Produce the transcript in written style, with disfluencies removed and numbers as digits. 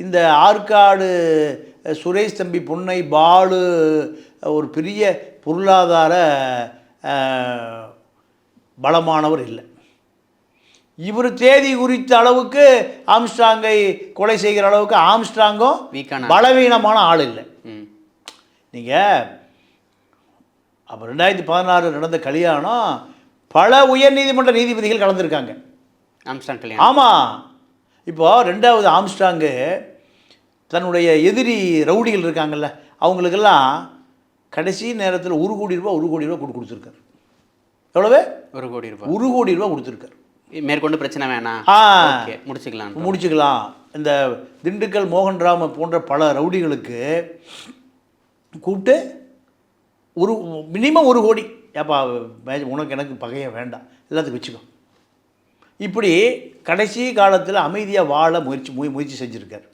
இந்த ஆற்காடு சுரேஷ் தம்பி பொன்னை பாலு ஒரு பெரிய பொருளாதார பலமானவர் இல்லை. இவர் தேதி குறித்த அளவுக்கு ஆம்ஸ்ட்ராங்கை கொலை செய்கிற அளவுக்கு ஆம்ஸ்ட்ராங்கும் பலவீனமான ஆள் இல்லை. நீங்கள் அப்போ 2016 நடந்த கல்யாணம் பல உயர்நீதிமன்ற நீதிபதிகள் கலந்துருக்காங்க. ஆம்ஸ்ட்ராங் கல்யாணம். ஆமாம். இப்போது 2வது ஆம்ஸ்ட்ராங்கு தன்னுடைய எதிரி ரவுடிகள் இருக்காங்கல்ல, அவங்களுக்கெல்லாம் கடைசி நேரத்தில் 1 கோடி ரூபா கொடுத்துருக்காரு. எவ்வளவு? 1 கோடி ரூபாய். 1 கோடி ரூபா கொடுத்துருக்காரு. மேற்கொண்டு பிரச்சனை வேணாம், முடிச்சுக்கலாம். இந்த திண்டுக்கல் மோகன்ராம போன்ற பல ரவுடிகளுக்கு கூப்பிட்டு மினிமம் 1 கோடி, ஏப்பா உனக்கு எனக்கு பகையை வேண்டாம், எல்லாத்துக்கும் வச்சுக்கோ. இப்படி கடைசி காலத்தில் அமைதியாக வாழ முயற்சி செஞ்சுருக்கார்.